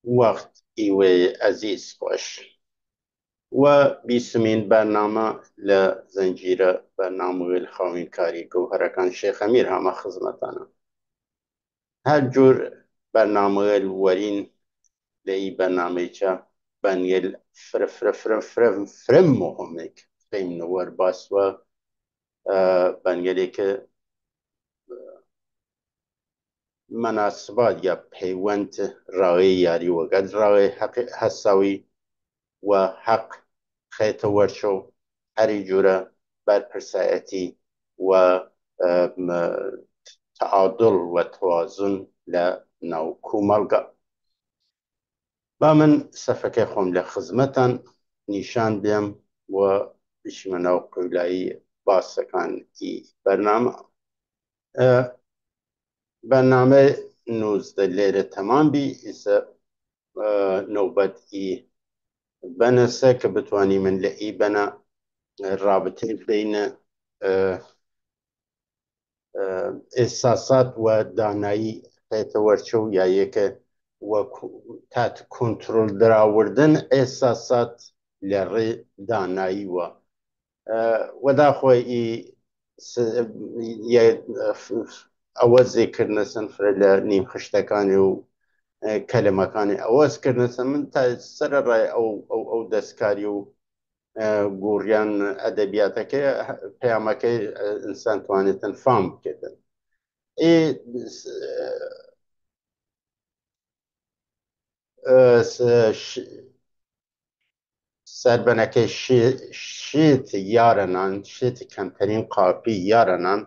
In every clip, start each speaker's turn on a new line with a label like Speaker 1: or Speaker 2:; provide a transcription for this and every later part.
Speaker 1: وقت ایوه عزیز باش و بیسمین برنامه لزنجیره برنامه الخوین کاری گوهرکان شیخ امیر همه خدمتانه هر جور برنامه الورین لی برنامه چه بنیل فرم مهمک فیم نور باس و بنیلی که مناسبات یا پیوند راوی یاری و قد راوی حق حساوی و حق خیت ورشو هری جورا برپرسایتی و تعادل و توازن لناو کومالگا با من سفکه خوم لخزمتان نیشان بیم و بشمناو قولایی باسکان ای برنامه برنامه 19 لیره تمام بی ایسا نوبت ای بنسه که بتوانی من لئی بنا رابطه بین احساسات و دانایی ورچو یا یک و تات کنترل دراوردن احساسات لری دانایی و دا خوی ئەوە زێکردنەسن فرە لە نیم خشتەکانی و کەلمەکانی ئەوەز کردنەسن من تا سەرەڕای ئەو دەستکاری و گۆڕیان ئەدەبیاتەکەی پەیامەکەی ئینسان توانێتن فام بکردن سەربەنەکەی شێت یارەنان شێتی کەمتەرین قاپی یارەنان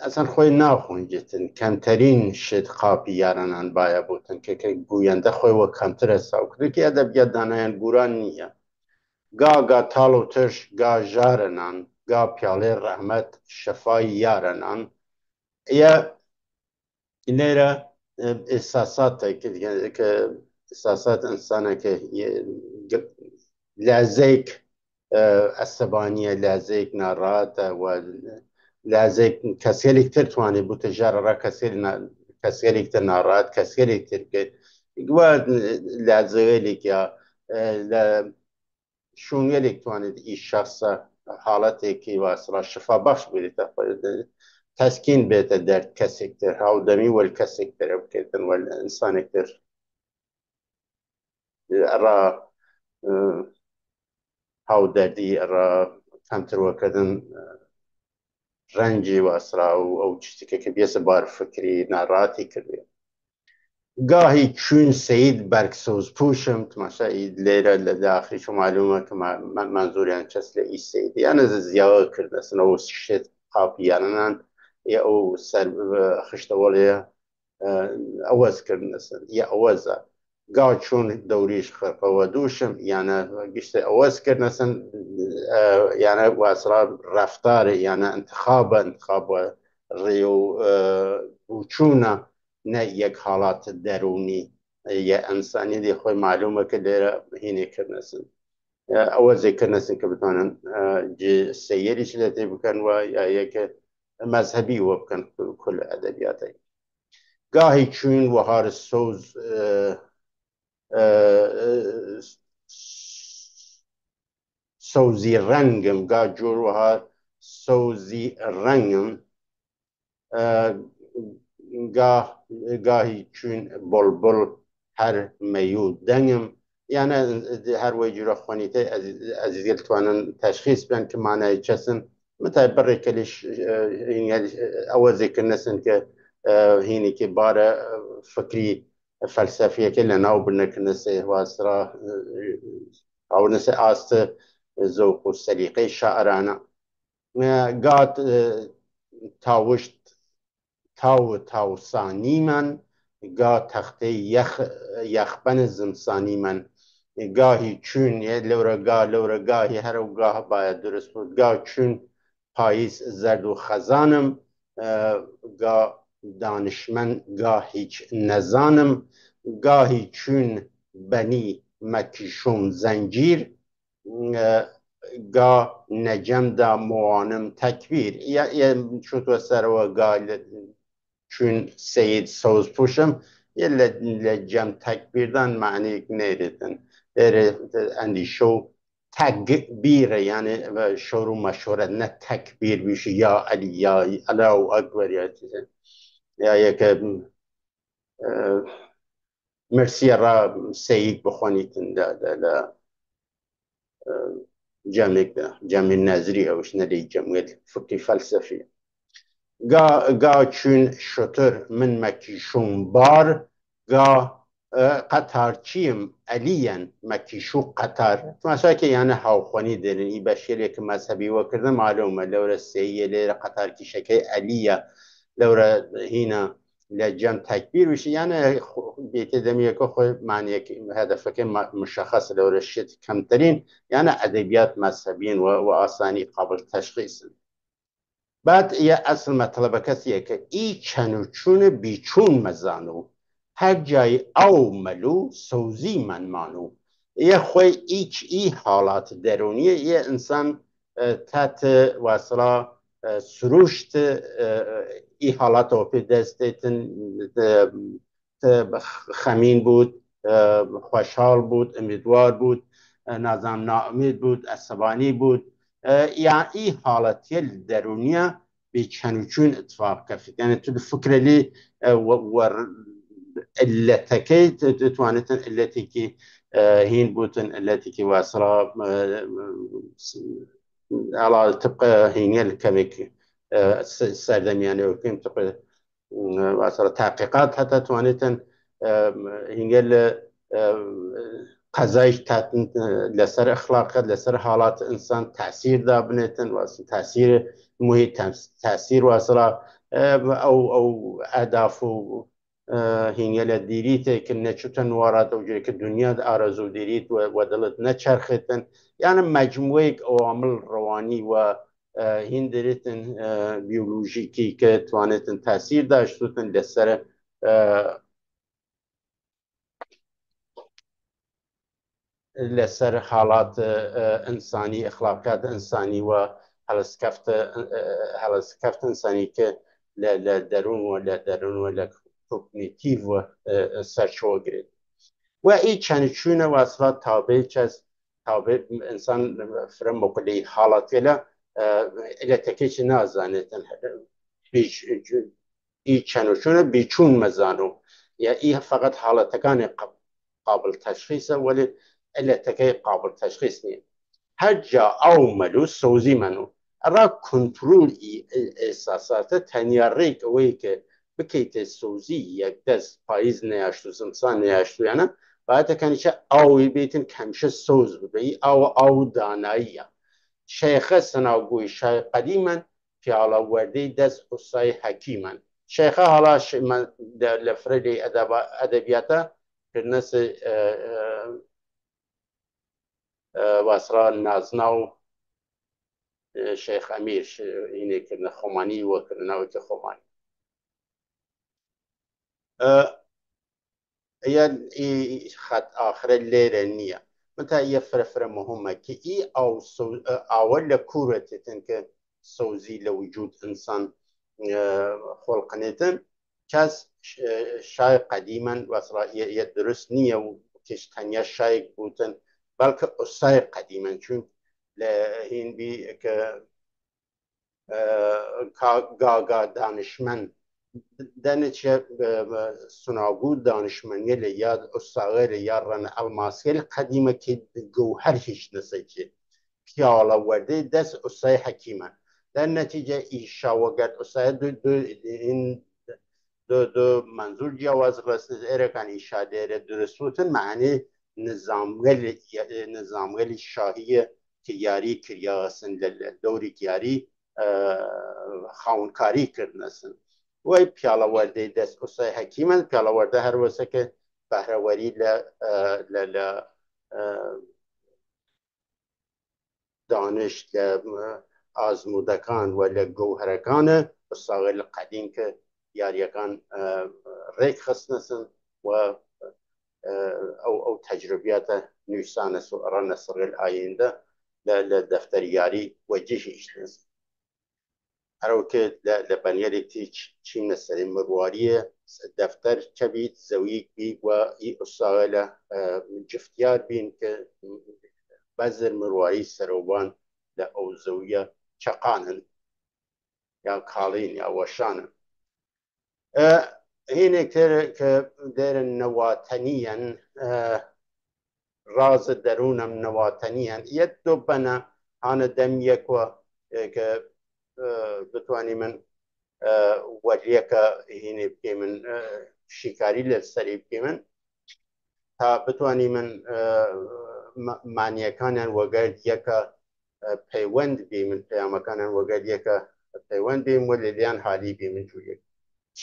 Speaker 1: ئەسەن خۆی ناخۆنجێتن کەمتەرین شێت قاپی یارەنان باە بوتن کە گویەندە خۆی وە کەمترە ساوکرێکی ئەدەبیات دانایان گوران نییە گا تاڵ و تش گا ژارەنان گا پیاڵێ ڕەحمەت شەفای یارەنان لێرە ئێساساتێک کە ئێساسات ئینسانێکە لازێک ئەسەبانیە لازێک ناڕاتە و لازێک کەسێک تر توانێت بوتە ژارەڕا کەسێک تر ناڕات کەسێک تر کرد لازەوێلێک یا لە شوونێک توانێت ئی شخصە حاڵەتێکی واسڕا شفا بەخش بێتە تەسکین بێتە دەرد کەسێک تر هاودەمی وەل کەسێک ترە بکردن وەل ئینسانێک تر ئەڕا هاودەردی ئەڕا کەمترۆکردن ڕەنجی واسرا و ئەو شتێکە کە بێسە بار فکری ناڕاتی کردێ گاهی چون سید بەرگسۆز پوشم تماشای لێرە لە داخلی شو معلومە کە منزوریان چەس لە ئی سید یانە زیاوە کردنەسنەوە شێت قاپیانەنان ئەو سەر خشتەوەڵەیە ئەوەز کردنەسن یا ئەوەزە گا چون دەوریش خەرقەوە دووشم یانە گشتە ئەوەز کردنەسن یانە واسرا ڕەفتارە یانە انتخابە ڕێ و بوچوونە نه یک حالات درونی یا ئەنسانی دی خۆی معلومە کە لێرە هینێکردنەسن ئەوە زێکردنەسن کە بتوانن سەیریش لە تێ بکەن و یا یەکە مەذهبی وە بکەن کل ئەدەبیاتی گاهی چون وەهار سۆز سەوزی ڕەنگم گا جۆر وەهار سەوزی ڕەنگم گاهی چون بڵبڵ هەر مەیوو دەنگم یانە هەر وەی جورە خوانیتەی ئەزیزگەل توانن تەشخیص بێن کە مانای چەسن متای بڕێکەلیش ئەوە زێکردنەسن کە هینێکی بارە فکری فەلسەفیەکە لە ناو بنەکردنەسێ واسرا ئەوەنەسێ ئاستە زەوق و سەلیقەی شاعرانە گات تاوشت تاوسانی من گا تەختەی یەخبەن زمسانی من گاهی چون لەورە گاهی هەرە و گاه باید درست بود گا چون پاییز زەرد و خەزانم گا دانشمەند گا هیچ نەزانم گاهی چون بەنی مەکیشۆم زەنجیر گا نەجەمدا موانم تەکبیر چوتوە سەرەوە گا چون سید سەوز پوشم لجم تکبیردن معنی نیردن در اندیشو تکبیر یعنی شروع مشهوره نه تکبیر بیشه یا علی یا الله اکبر یا یک مرسی را سید بخونید جمع نظری اوش ندی جمع فکری فلسفی گا چون شطر من مکیشون بار گا قطارچیم علیان مکیشو قطار مثلا که یعنی هاوخونی دارن ای بشیری که مذهبی وکردن معلومه لورا سیه لیر قطار کی شکل علیه لورا هینا لجم تکبیر بشه یعنی بیت دمیه که خود معنی هدفه که مشخص لورا شد کمترین یعنی ادبیات مذهبین و آسانی قابل تشخیص بعد یه اصل مطلب کسیه که ای چنوچون بیچون مزانو هر جای او ملو سوزی من مانو یه خوی ایچ ای حالات درونیه یه انسان تحت وصلا سروشت ای حالات او پی دستیتن خمین بود خوشحال بود امیدوار بود نظام ناامید بود عصبانی بود یا ای حالتی درونیه به چنوچون اتفاق کفید یعنی تو فکر لی و علتکی توانتن علتی که هین بودن علتی که واصلا على طبق هینیل کمیک سردمیانه و کم طبق واصلا تحقیقات حتی توانتن هینیل قضایش لسر اخلاقیات لسر حالات انسان تاثیر دابنتن واسه تاثیر محیط تاثیر واصلا او اهداف و هینگل دیریت که نچوتن وارد و جایی که دنیا آرزو دیریت و دلت نچرختن یعنی مجموعه عوامل روانی و هین دیریتن بیولوژیکی که توانتن تاثیر داشتوتن لسر لسر حالات انسانی اخلاقیات انسانی و هلسکفت انسانی که لدرون و کوگنیتیو و سرچو گرید و ای چنچونه واصلا تابع چز تابع انسان فرم بکلی حالات گله اگه تکیچ نازانیتن ای چنچونه بیچون مزانو یا ای فقط حالتگان قابل تشخیصه ولی علتکی قابل تشخیص نیست هر جا او ملو سوزی منو را کنترل احساسات تنیاری که وی که بکیت سوزی یک دست پاییز نیاشتو زمسان نیاشتو یعنی باید کنی چه اوی بیتن کمشه سوز ببی او دانایی شیخ سناگوی شای قدیما پیاله ورده دست اصای حکیمن شیخ حالا من لفرد ادبیاتا کرنس واسرا نازناو شیخ امیر اینه کرنه خمانی و کرنه که خمانی ای خط آخر لیره نیه متا یه فرفره مهمه که ای اول کورتتن که سوزی لوجود انسان خلقنیتن کس شای قدیما واسرا یه درست نیه و کش تنیا شای بودن بلکه اصای قدیما چون هین بی که گاگا دانشمند دانش سناگو دانشمنی لیاد اصاغیر یارن الماسیل قدیمه که گوهر هیچ نسی که پیاله ورده دست اصای حکیمه در نتیجه ایشا وگرد اصای دو منظور جواز رسنز ارکان ایشا دیره درستوتن معنی نظامگل شاهی که یاری کریاسن دوری یاری خاونکاری کردنسن و پیاله ورده دست اصای حکیمن پیاله ورده هر وسه که بهروری دانش آزمودکان و لگوهرکان اصاغل قدیم که یاریکان ریک خستنسن و او تجربیات نویسان سؤال نصر آینده لدفتر یاری وجهش نسن ئەرەوکە لە بەنیەرێکی چینە سەری مڕواریە دەفتەر چەبیت زەویک بی و ئی ئوساغە لە جفتیار بین کە بەزر مڕواری سەرۆبان لە ئەو زەویە چەقانن یا کاڵین یا وەشانن هینێک تر کە دێرن نەواتەنیەن ڕازە دەروونم نەواتەنیەن یەک دۆ بەنە هانە دەم یەکوە کە بتوانی من وەریەکە هینێ بکەی من شیکاری لە سەری بکەی من تا بتوانی من مانیەکانیان وەگەرد یەکە پەیوەند بی من پەیامەکانیان وەگەرد یەکە پەیوەند بیم و لێلیان حالی بی من جوریەک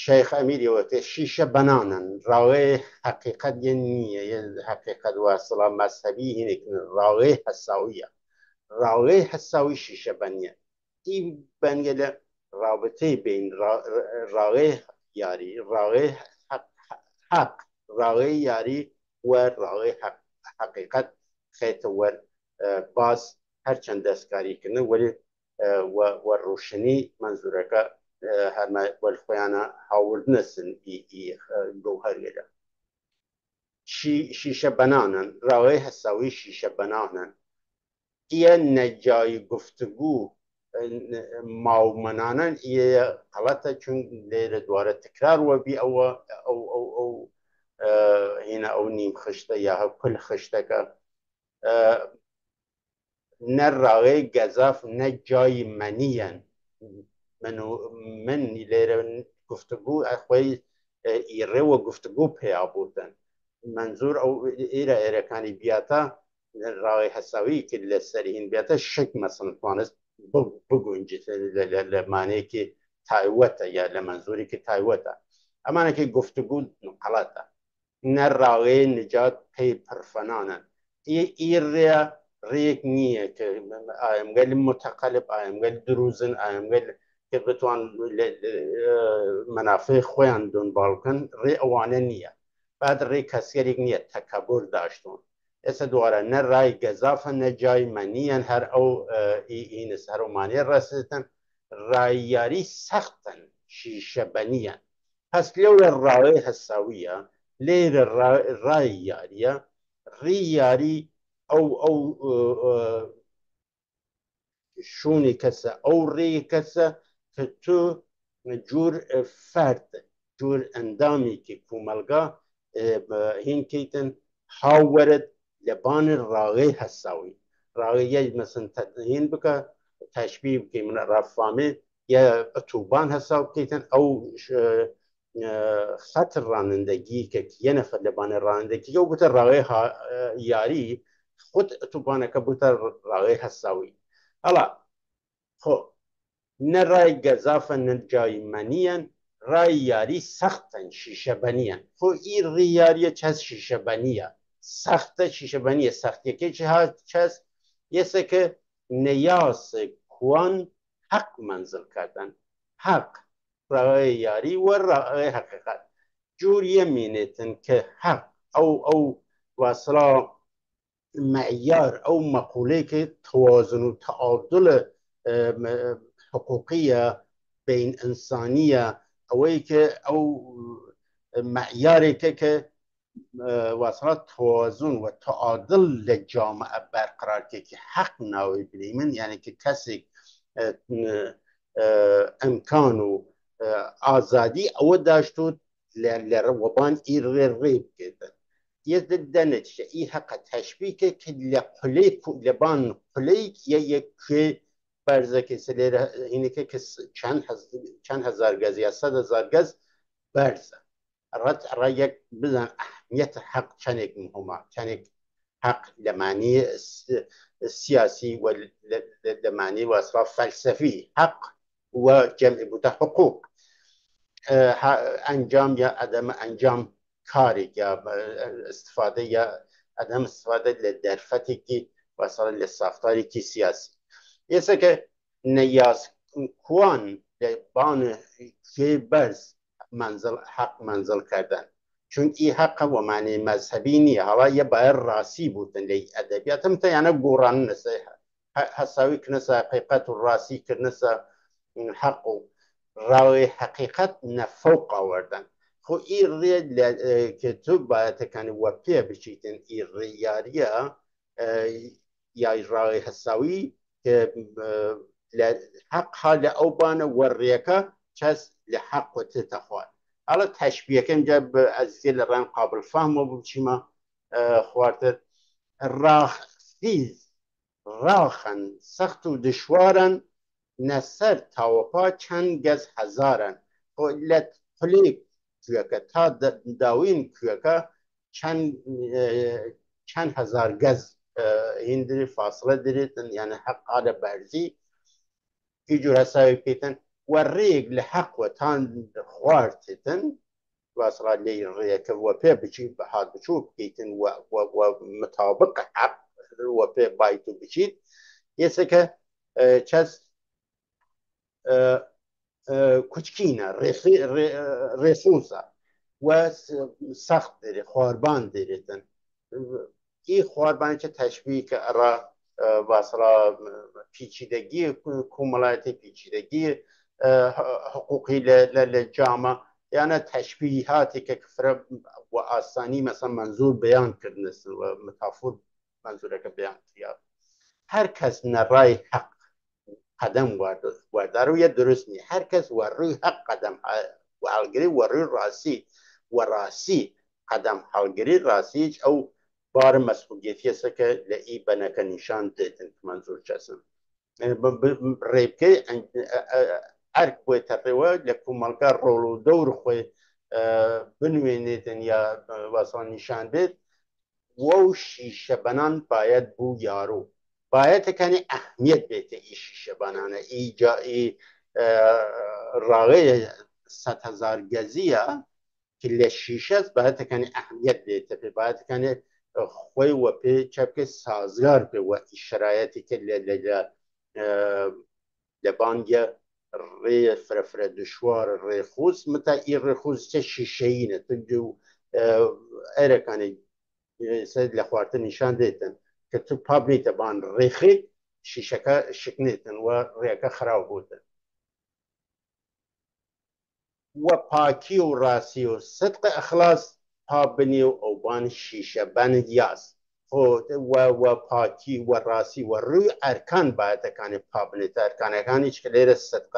Speaker 1: شیخ ئەمیری وەتێ شیشە بەنانن ڕاوێ حەقیقەت یەن نییە حەقیقەت واسڵە مەذهبی هینێک ڕاوێ هەساویە ڕاوێ هەساوی شیشە بەنیە ئی بەنگە لە رابطەی بین ڕاوێ یاری ڕاوێ حەق ڕاوێ یاری و ڕاوێ حەقیقەت خێتە وەر باس هەرچەند دەستکاریکردن وەلی وەڕۆشنی منزورەکە هەرمە وەرخۆیانە هاوردنەسن گەوهەرێرە شیشە بەنانن ڕاوێ هەساوی شیشە بەنانن ئیە نەجای گفتگو ماومەنانن ئیە غەڵەتە چون لێرە دوارە تکرار وەبی ئەوە ئەو هینە ئەو نیم خشتە یا پل خشتەکە نە ڕاوێ گەزاف نە جای مەنیەن من لێرە گفتگو ئەخۆی ئیڕێوە گفتگو پێیا بوتن منزور ئەو ئێرە ئێرەکانی بیاتە ڕاوێ هەساوی کرد لە سەرهین بیاتە شک مەسن توانست بگونجێت لە مانەیەکی تایوەتە یا لە منزورێکی تایوەتە ئەمانێکی گفتگو غەڵەتە نە ڕاوێ نجات پێی پرفەنانن ئیڕێ ڕێک نییە کە ئایمگەل متەقەلب ئایمگەل دروزن ئایمگەل کە بتوان مەنافع خۆیان دۆنباڵکن ڕێ ئەوانە نییە بعد ڕێ کەسێرێک نییە تەکەبور داشتون ئێستا دووارە نە ڕای گەزافە نە جای مەنیەن هەر ئەو ئینس هەرومانێ ڕەستن ڕاییاری سەختن شیشە بەنیەن هەست لێورە ڕاوێ هەساویە لێرە ڕای یاریە ڕی یاری ئەو شوونی کەسە ئەو ڕێ کەسە کە تۆ جور فەرد جور ئەندامێکی کومەلگا هینکەیتن هاوەرت لەبان ڕاوێ هەساوی ڕاوێ مەسن هین بکە تەشبیه بکەی من ڕەفامێ یا ئەتوبان هەساو بکەیتن ئەو خەت ڕانندگی کە یە نەفەر لەبانە ڕانندگی ئەو بتە ڕاوێ یاری خود ئەتوبانەکە بتە ڕاوێ هەساوی هەڵا خۆ نە ڕای گەزافە نە جای مەنیەن ڕای یاری سەختن شیشە بەنیەن خۆ ئی ڕی یاریە چەس شیشە بەنیە سەختە شیشە بەنیە سەختیەکەی هات چەس یەسەکە نەیاس کوان حەق منزل کردن حەق ڕاوێ یاری وە ڕاوێ حەقیقەت جور یەمینێتن کە حەق ئەو واسڵا معیار ئەو مەقولەیەکە توازن و تعادل حقوقیە بین ئینسانیە ئەوەی کە ئەو معیارێکە کە واسڵات توازن و تعادل لە جامعە بەرقرارکێکی حەق ناوی بنی من یعنی کە کەسێک ئەمکان و ئازادی ئەوە داشتوت لە وەبان ئی ڕێ بکێتن دەنەچە ئی حەقە تەشبیکە کە لە قولەی لەبان قولەی یەکێ بەرزەکە لێرە هینەکە کە چەند هەزار گەز یا سەد هەزار گەز بەرزە ڕەیەک بزان ئەهمیەتە حەق چەندێک مهمە چەندێک حەق لە معنی سیاسی و لە معنی واسڵا فەلسەفی حەق و جەمع بوتە حقوق ئەنجام یا عەدەمە ئەنجام کارێک یا استفادە یا عەدەم استفادە لە دەرفەتێکی واسڵا لە ساختارێکی سیاسی ئێستا کە نەیاس کوان لە بانە کێ بەرز حەق منزل کردن چون ئی حەقە وە معنی مەذهبی نییە هەڵا یە باید ڕاستی بوتن لە ئەدەبیاتم تەیانە گۆڕان نەسە هەساوی کردنەسە حقیقەت و ڕاستی کردنەسە حق و رای حقیقت نفوق آوردن. خو این ری که تو باید کنی وپیه بچیتن این ریاریه یا رای حساوی که حق حال او بانه وریکه چس لحق و تتخوال. حالا تشبیه که اینجا از زیل رن قابل فهم و بچیما خوارتر راخیز راخن سخت و دشوارن نسر تاوپا چند گز هزارن لت پلیک کویکه تا داوین کویکه چند هزار گز هندری فاصله دریتن یعنی حق آده برزی ای جور حسابی پیتن و ریگ لحق و تان خوارتتن واصلا لي ريك وفي بشي هذا بشوف كيتن ومطابق حق وفي بايتو بشيت يسكا چس کوچکینه رسوسا و سخت داره خواربان داریتن این خواربان چه تشبیه که ارا واصلا پیچیدگی کمالات پیچیدگی حقوقی للجامعه یعنی تشبیهاتی که کفر و آسانی مثلا منظور بیان کردنست و متافور منظوره که بیان کرد هر کس نرای حق قدم وارد روی درست نیست هر کس روی حق قدم و حالگیری روی راسی قدم حالگیری راسی او بار مسئولیتی است که لئی بنک نشان دیدن منظور چسم ریبکه ارک بوی تقریبا لکومالکا رولو دور خوی بنوینیدن یا واسه نشان دید و شیشه بنان باید بو یارو باید کنی اهمیت بیته ای شیشه بنانه ای جایی راغی 100,000 گزیه که لشیشه است باید کنی اهمیت بیته باید کنی خوی و پی چبک سازگار به و شرایطی که لبانگ ری فرفر دشوار ری خوز متا ای ری خوز چه شیشه اینه تو جو ایره کنی سید لخوارت نشان دیتن که تو پابلیت بان ریخی شیشکا شکنیتن و ریکا خراب بودن و پاکی و راسی و صدق اخلاص پابنی و اوبان شیشه بند یاس و پاکی و راسی و روی ارکان باید کنی پابلیت ارکانش که لیر صدق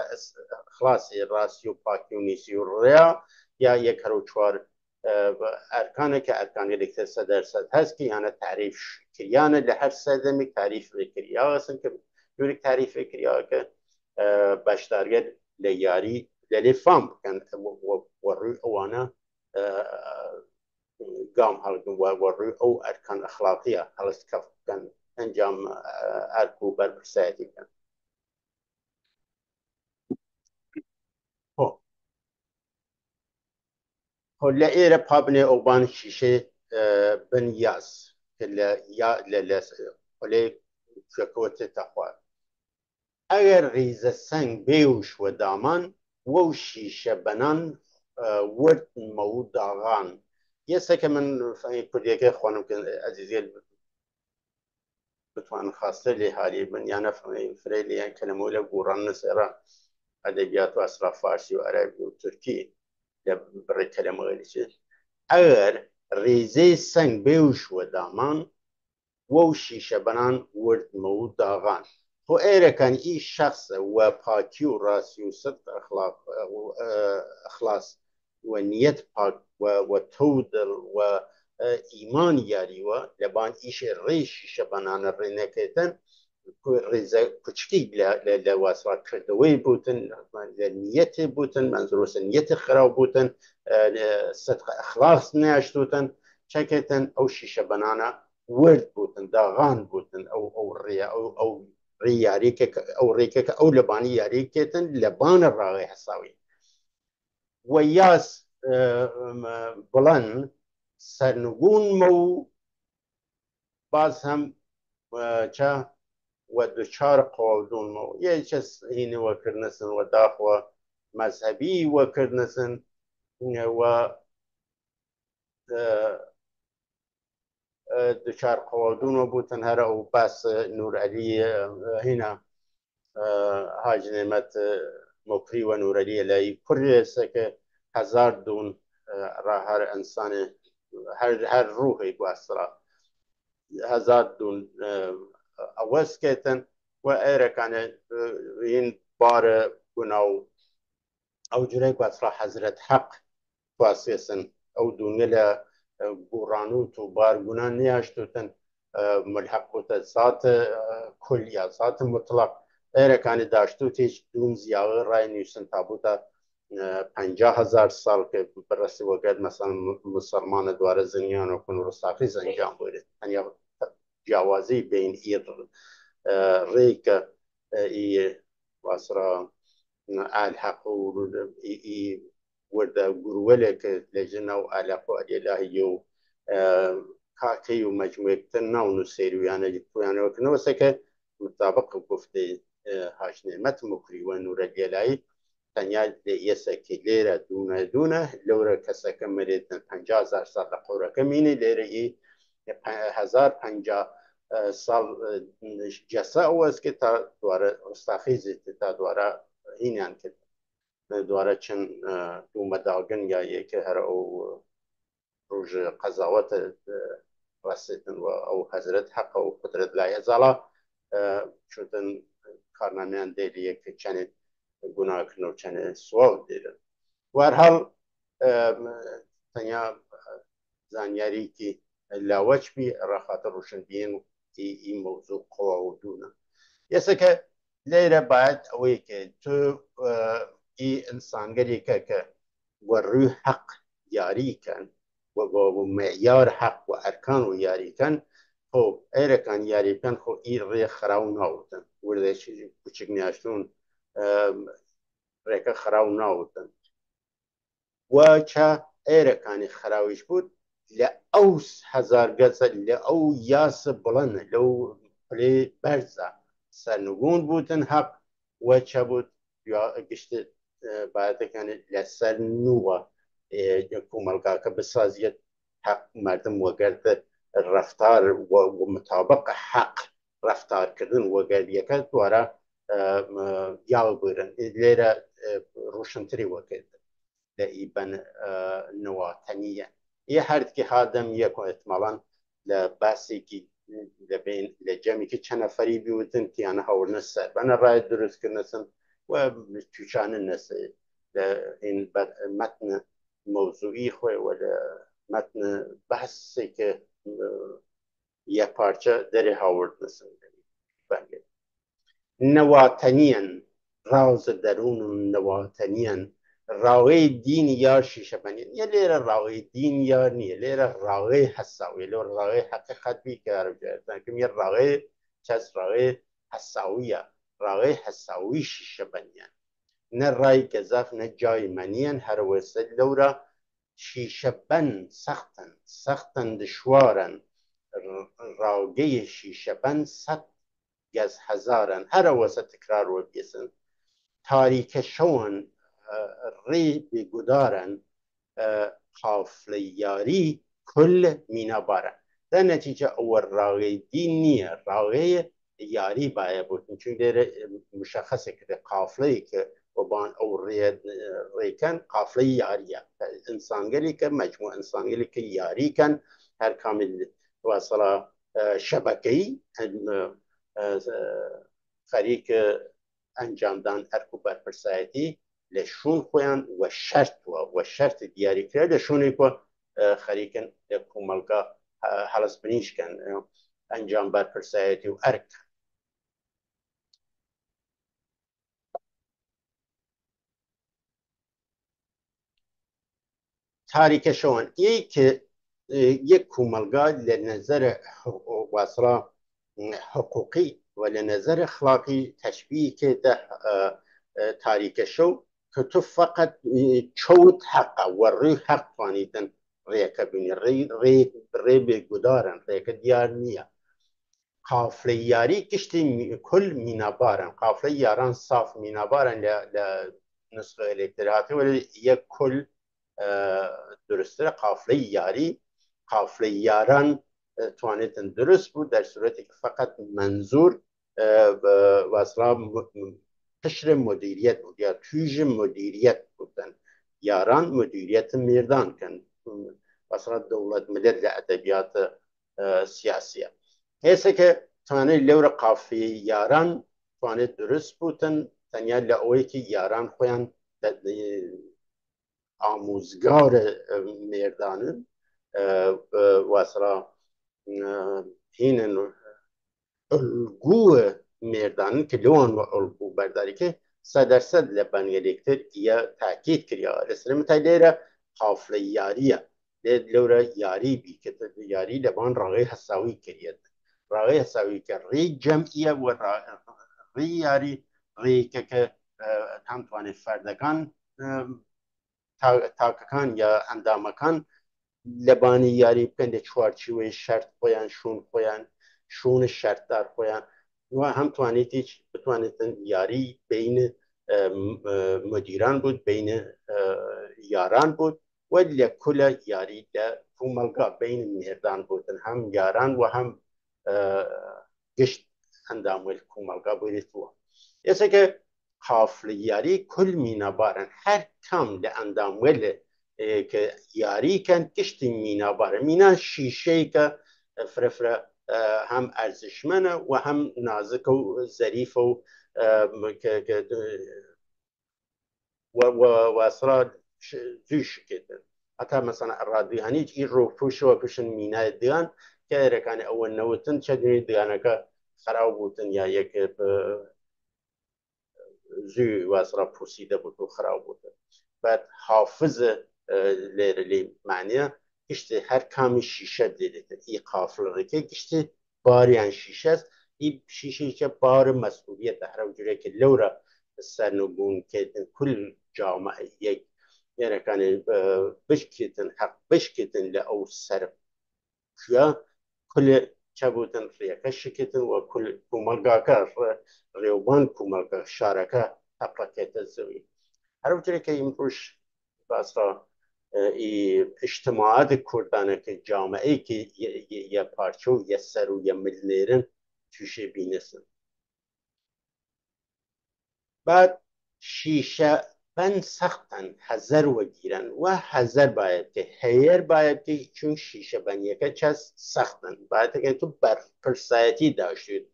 Speaker 1: اخلاصی راسی و پاکی و نیسی و ریا یا یک رو چوار ارکانه که ارکانی لیکتر 100% هست که یعنی تعریف کریانه لحر سدمی تعریف کریا هستن که یوری تعریف کریا که باشدارگر لیاری لیلی فهم بکن و روی اوانا قام هلکن و روی او ارکان اخلاقیه هلست کف بکن انجام ارکو برسایتی کن هلا إيرا بابني أوبان شيشة بن ياس كلا يا للاس ولي شكوت تقوى أجر ريز سنگ بيوش ودامان و شيشة بنان ورد موداغان يسا كمن كل يكي خوانم عزيزي بتوان خاصة لي هاري من يعني فريلي يعني كلمة له قرآن نسيرا أدبيات وأسرة فارسي وعربي وتركي برای کلمه غیری چیز اگر ریزه سنگ بیوش و دامان و شیشه بنان ورد مو داغان خو ایره کن ای شخص و پاکی و راسی و صدق اخلاص و نیت پاک و تودل و ایمان یاری و لبان ایش ری شیشه بنان ری نکیتن ریزه کوچکی لواسط کردوی بودن نیت بودن منظور نیت خراب بودن صدق اخلاص نیاشتودن چکتن او شیشه بنانا ورد بودن داغان بودن او ریا او ریاری که او ریکه که او لبانی یاری کتن لبان راغی حساوی و یاس بلند سرنگون مو باز هم چه و دچار قوادون مو یه چیز اینه وکرنسن و داخوا مذهبی وکرنسن و دچار قوادون بودن هر او بس نور علی هنا حاج نعمت مکری و نورالی لای کریسه که هزار دون را هر انسان هر روحی گواسترا هزار دون اوز کتن و ایره کانه این بار گناو او جره گواسترا حضرت حق واسيسن او دونيلا قرانوت وبارغونا نياشتوتن ملحق سات كليا سات مطلق ايرا كان داشتوتيش دون زياغ راي نيوسن تابوتا 50,000 سال که بررسی وقت مثلا مسلمان دواره زنیان و کن رستاقی زنجان بوده یعنی جوازی بین ایر ریک ای واسرا الحق و ای ورده گروهلك لجنة وعلاقة إلهية كاكي ومجموعة تناو نسيرو يعني جبتو وكنو سكة مطابق قفتي هاشني مت مكري ونور الجلاي تنيا يسكي ليرة دونه لورا كسكة مريتن 50,000 سال قورا كميني ليرة إيه 1050 سال جسا واسكي تا دوارا استاخيزي تا دوارا هينيان كده دواره چن دو مداگن یا یک هر او روز قضاوت رسیدن و او حضرت حق و قدرت لایه زالا شدن کارنامه دیلیه که چنین گناه کنو چنین سوال دیدن و هر حال تنیا زانیاری که لاوچ بی رخاطر روشن بین این موضوع قوا و دونه یسه که لیره باید اوی که تو ای انسانگری که وروی حق یاری کن و معیار حق و ارکان و یاری کن خب ایرکان یاری کن خب ای ری خراو ناوتن ورده چیزی کچک نیاشتون ریکه خراو ناوتن و چه ایرکانی خراویش بود لأوس هزار گزه لأو یاس بلند لو پلی برزه سرنگون بودن حق و چه بود یا گشت بعد كان لسر نوع كومالقا كبسازية حق مردم وقرد الرفتار ومطابق حق رفتار كردن وقرد يكاد دوارا يالبرن ليرا روشنتري وقرد لإيبان نوع تانية هرد كي هادم يكون احتمالا لباسي كي لبين لجمعي كي چنا فري بيوتن كي أنا هورنا سر بنا رأي درست كرنسن و توشان الناس این متن موضوعی خوی و متن بحثی که یه پارچه داری هاورد نسن بله نواتنیان راز درون نواتنیان راوی دین یار شیشه بنید یه لیر راوی دین یار نیه لیر راوی حساوی لیر راوی حقیقت بی که عرب جایدن که یه راوی چس راوی حساویه راوی حساوی شیشه بنیان نه رای گذاف نه جای منیان هر وسط لورا شیشه بن سختن دشوارن راوگه شیشه بن 100 گز هزارن هر وسط تکرار و بیسن تاریک شون ری بگدارن قافلیاری کل مینا بارن در نتیجه اول راوی دین نیه راوی یاری باید بود چون داره مشخصه که قافله که وبان او ریکن قافله یاریه انسانگری که مجموع انسانگری که یاری کن هر کامل واصله شبکه‌ای خریک انجام دان ارکو برپرسایتی لشون خویان و شرط دیاری کرد لشونی که خریکن کوملگا حلس بنیش کن انجام برپرسایتی و ارک تاریک شون ای که یک کوملگا لنظر واصله حقوقی و لنظر اخلاقی تشبیه که ده تاریک شو که تو فقط چوت حق و ری حق فانیدن ریکه بینی ری بگدارن ریکه دیار نیه قافله یاری کشتی کل مینابارن قافله یاران صاف مینابارن لنسخه الکتراتی ولی یک کل درسته قافله یاری قافله یاران توانیتن درست بود در صورتی که فقط منظور واصلا قشر مدیریت بود یا تویژ مدیریت بودن یاران مدیریت میردان کن مثلا دولت ملت لأدبیات سیاسیه هسه که توانه لور قافی یاران توانه درست بودن تنیا لأوی که یاران خویان آموزگار میردانن واسرا هینن الگو میردانن که لون و الگو برداری که 100% لبنگلیکتر یا تاکید کریا لسلم تایلیره حافل یاریه لورا یاری بی که یاری لبان راقی حساوی کرید راقی حساوی که ری جمعیه و ری یاری ری که هم توانه فردگان تاککان یا اندامکان لبانی یاری بکن ده چوارچوه شرط خویان شون شرط دار خویان و هم توانید یاری بین مدیران بود بین یاران بود و لکل یاری ده کوملگا بین مهردان بودن هم یاران و هم گشت اندامویل کوملگا بودی تو ایسا که حافل یاری کل مینا بارن هر کم ده اندامویل که یاری کن گشتی مینا باره مینا شیشه که فرفره هم ارزشمنه و هم نازک و ظریف و و اصلا زوش کردن حتی مثلا رادیانی این رو پوش و پوشن مینا دیان که رکان اول نوتن چه دیانه که خراب بودن یا یک زوی و اصلا پوسیده بود و خراب بودن بعد حافظ لیرلی معنیه işte her kami şişe dedi. İyi kafirleri ki işte bariyen şişe است. این شیشه که بار مسئولیت هر وجوره که لورا سرنگون که کل جامعه یک یعنی کنه بشکتن حق بشکتن لأو سر کیا کل چبودن ریاکه شکتن و کل کوملگا که ریوبان کوملگا شارکه تپاکت زوی هر وجوره که این روش باسرا اجتماعات کردانه که جامعه که یه پارچه و یه سر و یه ملیرن توشه بینسن بعد شیشه بند سختن حذر و گیرن و حذر باید که هیر باید که چون شیشه بندیه که چست سختن باید که تو برپرسایتی داشتید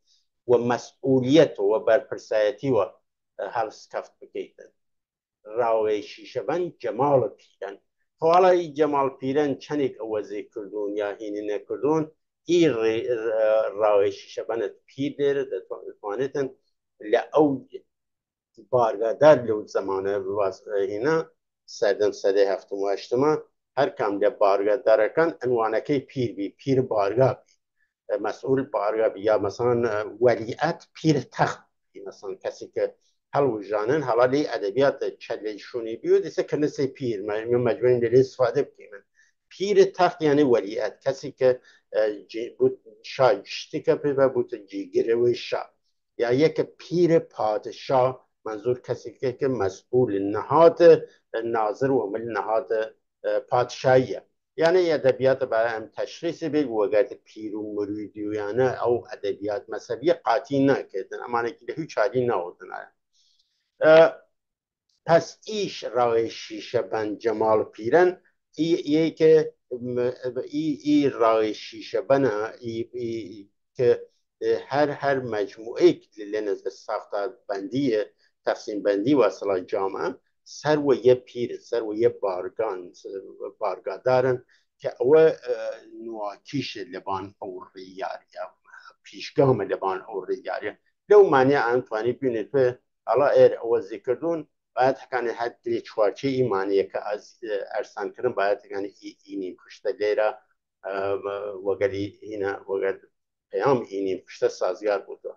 Speaker 1: و مسئولیت و برپرسایتی و حلس کفت بکیتن راوی شیشه بند جمال پیرن حالا این جمال پیرن چنیک اوزی کردون یا هینی نکردون این راوی شیشه بند پیر دیره دتوانیتن لأوج بارگادر لو زمانه هنا سردن سده هفتم و هشتم هر کم ده بارگادر کن انوانه که پیر بی پیر بارگا بی مسئول بارگا بی یا مثلا ولیعت پیر تخت بی مثلا کسی که هل وجانن حالا لی ادبیات چلیشونی بیو دیسه کنسه پیر مجبوریم دلی استفاده بکنیم پیر تخت یعنی ولیعت کسی که بود شاه جشتی که و بود جیگره و شاه یا یک پیر پادشاه منظور کسی که مسئول نهاد ناظر و عمل نهاد پادشاهیه یعنی ادبیات برای هم تشخیص بید وگرد پیر و مریدی یعنی او ادبیات مذهبی قاطی نکردن اما نکیده هیچ حالی نهودن پس ایش رای شیشه بند جمال پیرن ای که ای رای شیشه بند که هر مجموعه که لنظر ساختار بندی تقسیم بندی و اصلا جامعه سر و یه پیر سر و یه بارگاه دارن که او نواکیش لبان اور ریاری پیشگام لبان اور ریاری لو معنی انتوانی بینید به حالا او ذکردون باید کنه حد دلی چوارچه ای معنیه که از ارسان کردن باید کنه اینیم کشته لیره وگری اینا وگر پیام اینیم کشته سازگار بوده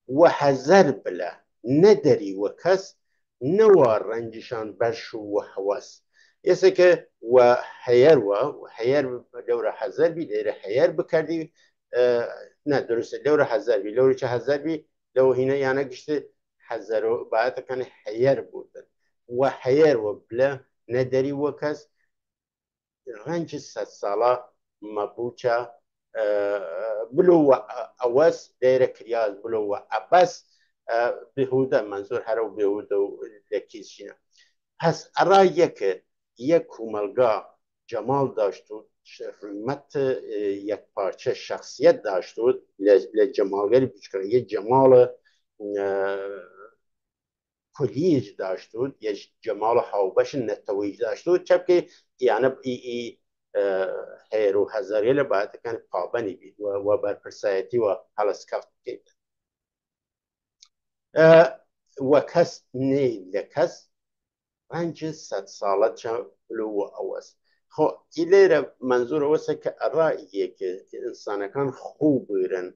Speaker 1: و حذر بله نداری و کس نوار رنجشان برشو و حواس ایسه که و حیر لور حذر بی لیره حیر بکردی نه درسته لور حذر بی لور چه حذر بی لو هینه یعنی گشته حذر و باید کنه حیر بودن و حیر و بله نداری و کس رنج 100 ساله مبوچه بلو و اوس دايره كرياز بلو و عباس بهوده منظور هر و بهوده و لکیزشینه. پس ارا یک کوملگاه جمال داشت و رویمت یک پارچه شخصیت داشت و لجمالگری بیچاره یه جمال کلیج داشت و یه جمال حوبش نتویج داشت و چب که یعنی ای هیرو هزاریل باید کن پابنی بید و برپرسایتی و هلسکفت کید و کس نی لکس رنج 100 ساله چلو اوست. خب ایلیر منظور اوسته که رأیه که انسانکان خوب بیرن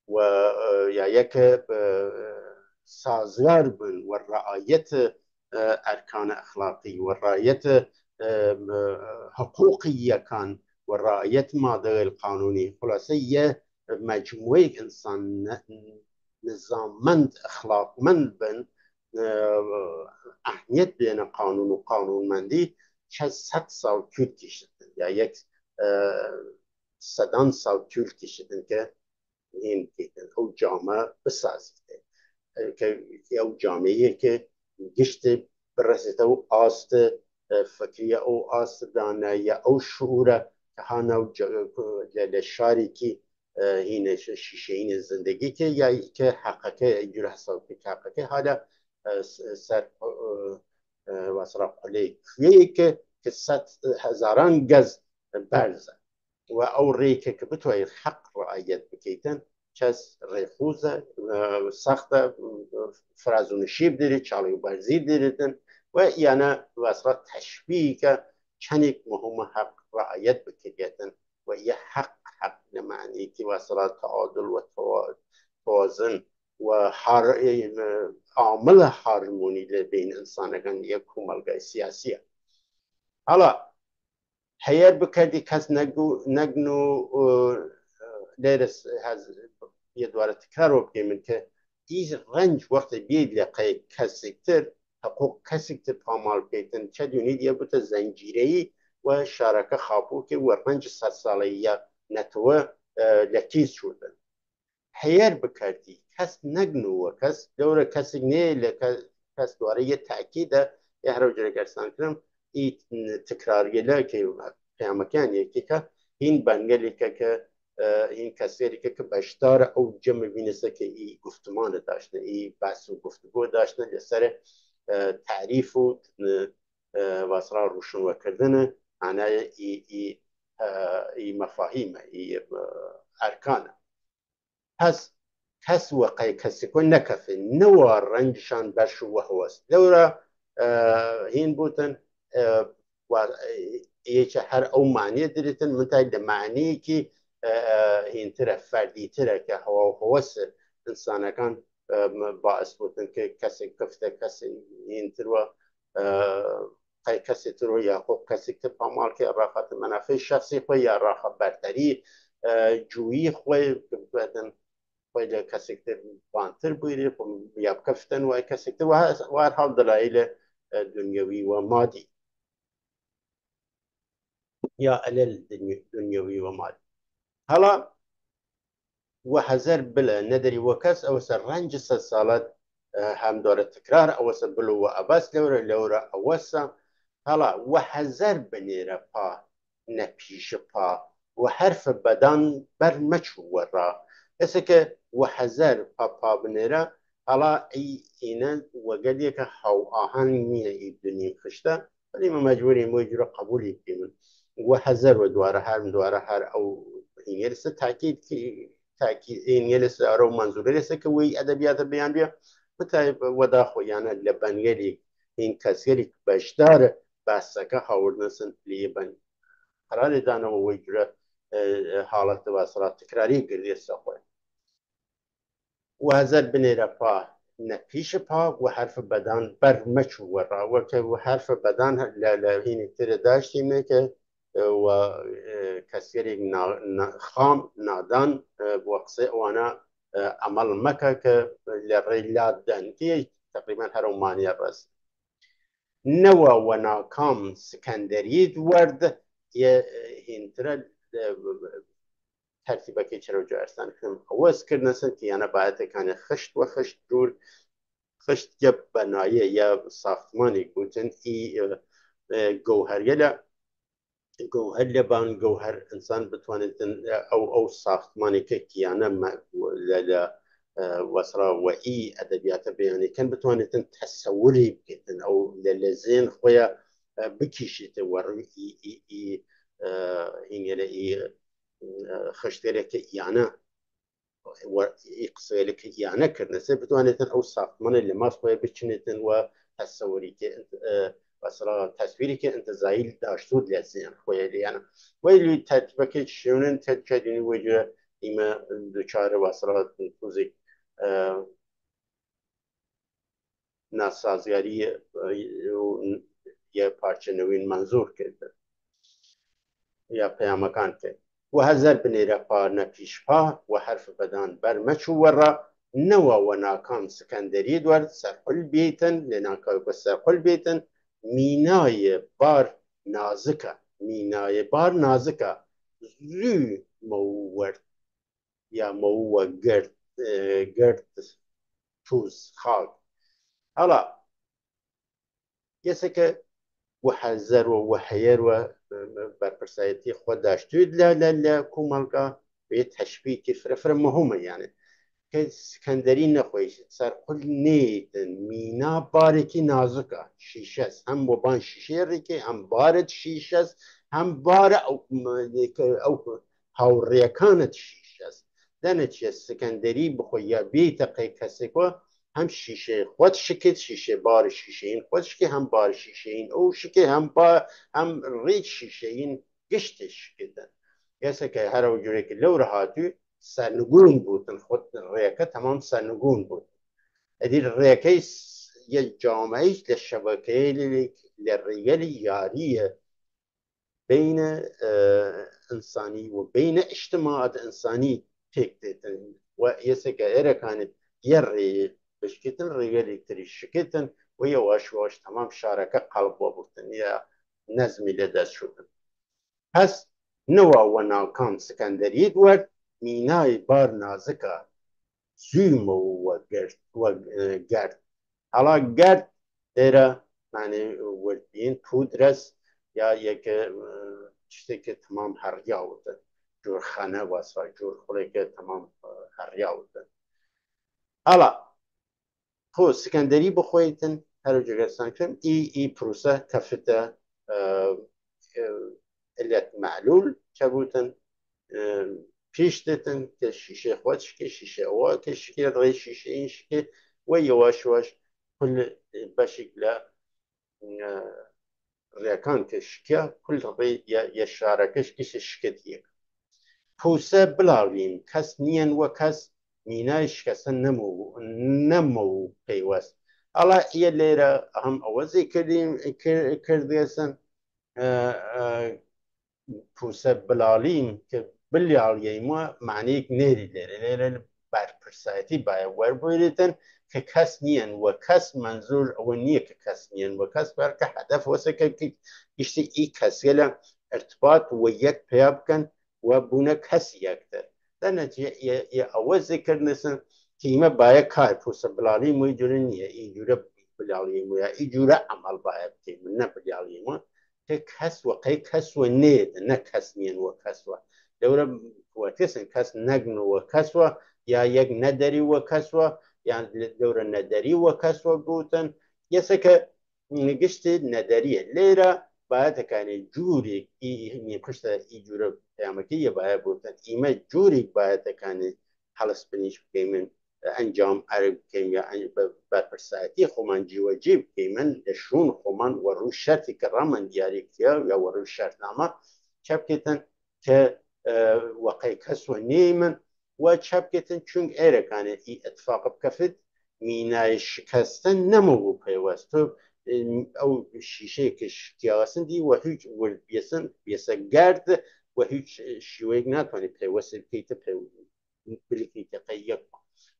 Speaker 1: و یا یک سازگار بن و رعایت ارکان اخلاقی و رعایت حقوقی یکان و رعایت ماده القانونی. خلاصه یه مجموعه انسان نظاممند اخلاقمند بن اهمیت بین قانون و قانونمندی که 100 سال طول کشیدن یا یک 100 سال طول کشیدن که این او جامعه بسازید که او جامعه که گشت برسیده او آست فکریه او آست دانایی او شعور که هانو لشاری که این شیشه این زندگی که یا که حقیقه جور حساب که حقیقه حالا سر واسرا قلی که 100 هزاران گز برزه و او ریکه که بتوید حق رعایت بکیتن چس ریخوزه سخت فرازون شیب دیرید چالی برزی دیریدن و یعنی واسرا تشبیه که چنیک مهم حق رعایت بکیتن و یه حق معنی که واسرا تعادل و توازن و عامل هارمونی بین انسانگان یک کوملگاه سیاسیه. حالا هیر بکردی کس نگنو لیرس یه دواره تکرار رو بگیمن که این رنج وقت بید لقای کسیکتر حقوق کسیکتر پامال بیتن چه دونید یه بوت زنجیرهی و شارکه خوابو که و رنج 100 ساله یا نتوه لکیز شدن. هیر بکردی کس نگنو و کس دوره کسی نه کس دواره یه تأکیده یه هر وجه گرستان کنم این تکراریه که پیامکان یکی که این بنگلی که این کسیری که بشتار او جمع بینسته که این گفتمان داشته این بحث و گفتگو داشته لسر تعریف و واسرا روشن و کردن انا ای مفاهیم ای ارکانه. پس کس وقای کسی کن نکفه نوار رنجشان برشو و هواست دورا هین بودن و یه هر او معنی دریتن منتای ده معنی که هین تره فردی تره که هوا و هواست انسانکان باعث بودن که کسی کفته کسی هین تروا قای کسی ترو یا خوب کسی که پامال که راحت منافع شخصی خواه یا راحت برتری جویی خواه بدن ولی کسی که بانتر بوده یا کفتن و کسی که و هر حال دلایل دنیوی و مادی یا علل دنیوی و مادی. حالا و هزار بله نداری و کس او سر رنج 100 سالت هم داره تکرار او سر بلو و عباس لورا اوسا. حالا و هزار بنیره پا نپیش پا و حرف بدن بر مچو ورا ایسا که و هزار پا بنیره. حالا اینه و قدیه که حو آهن نیه ای دنیم خشته ولی ما مجبوری موجود قبولی کنیم و هزار و دواره هر او این رسه تاکید این رسه رو منظور رسه که وی ادبیات بیان بیا متى ودا خو یعنی لبنگلی این کسیری بشدار بس که هاورد نسن لیبن قرار دانه و وجره حالت واسرات تکراری گردی سخوی و هزار بنیره پا نپیش پا و حرف بدن بر مچو ورا و که و حرف بدن لهین تر داشتیم که و کسیری خام نادان وقصه وانا عمل مکه که لريلات دن که تقریبا هر معنی رس نوا و ناکام سکندرید ورد یه هینتر ترتیبه که چرا جا ارسان کنم حواس کردنسن که یعنی باید کنه خشت و خشت جور خشت یا بنایه یا ساختمانی گوتن ای گوهریه گوهر لبان گوهر انسان بتوانێت ئەو ساختمانێکە کیانە لە وەسرا وەئی ئەدەبیاتە بەیانەکەن بتوانێتن تەسەوری بکەن ئەو لە زێن خۆیان بکیشێتە وەڕی خشتێرێکە ئیانە قسەیەکە ئیانە کردن سێ بتوانێتن ئەو ساختمانە لە ماس خۆی بچنێتن و تەسەوریکە مثلا تصویری انتزاعی داشتود لازم خویه لیانا ولی ترتیبه شونن تدینی وجه ایما دوچاره مثلا توزی ناسازگاری یه پارچه نوین منظور کرده یا پیامکان کرد و هزار بنیره پا نپیش پا و حرف بدان برمچو ورا نوا و ناکام سکندری دور سرقل بیتن لناکاو بسرقل بیتن مینای بار نازکه زو موورد یا موورد گرد توز خاک حالا یسه که وحذر و وحیر و برپرسایتی خود داشتید لا کومالگا به تشبیه که فرفر مهمه یعنی که سکندری نخویش سر قل نیدن مینا بارکی نازکه شیشه است هم وبان شیشه ریکه هم بارد شیشه است هم بار او هاوریکانت شیشه است دنه چیه سکندری بخویا بیت قی کسی که هم شیشه خود شکت شیشه بار شیشه این خود شکه هم بار شیشه این او شکه هم ریک شیشه این گشتش کدن یسه که هر وجوره که لو رهاتو سرنگون بودن خود ریکه تمام سرنگون بود ادی ریکه یه جامعه لشبکه للرجال یاریه بین انسانی و بین اجتماعات انسانی تکتن و یسه که ایره کانت یری بشکتن رجال تری شکتن و یواش واش تمام شارکه قلب بودن یا نظمی لدست شدن پس نوا و ناکام سکندری دور مینای بار نازکه زوم و گرد حالا گرد دیره معنی وردین پودرس یا یک چیزی که تمام هریا بوده جور خانه واسه جور خوره که تمام هریا بوده حالا خو سکندری بخویتن هر جگرستان کنم ای پروسه کفته علت معلول که بودن پیش دتن که شیشه خودش که شیشه اوا که شکل ری شیشه این شکل و یواش واش کل بشکل ریکان که شکل کل ری یا شارکش که شکل پوسه بلاویم کس نیان و کس مینایش کسن نمو پیوست حالا یه لیره هم اوزی کردیسن پوسه بلالیم که بلیالیه ما معنی نیری لیره برپرسایتی باید وربویدن که کس نیان و کس منظور او نیه که کس نیان و کس برکه هدف واسه که اشتی ای کسی ارتباط و یک پیاب کن و بونه کسی یکتر در نتیجه یه اول ذکر نسن که ایمه باید کار پوسه بلالیم و ایجوره نیه ایجوره بلالیم و ایجوره عمل باید که نه بلالیم که کس و قی کس و نید نه کس نیان و کس و دوره واتیسن کس نگن و کس و یا یک نداری و کس و یا دوره نداری و کس و بودن یسه که نگشت نداریه لیره باید کنه جوری این پشت ایجوره پیامکی یه باید بودن ایمه جوری باید کنه حلس بنیش بکیمن انجام عرب کیم یا برپرسایتی خومن جیب کیمن شون خومن و رو شرطی که رامن دیاری کیا یا و رو شرط نامه چپ کتن که وقعی کس و نیمن و چپ کتن چونگ ایره کنه ای اتفاق بکفت مینای شکستن نمو پیوست او شیشه که شکیاسن دی و هیچ ورد بیسن گرد و هیچ شیوه نتوانی پیوست بیت بلیکیت قیق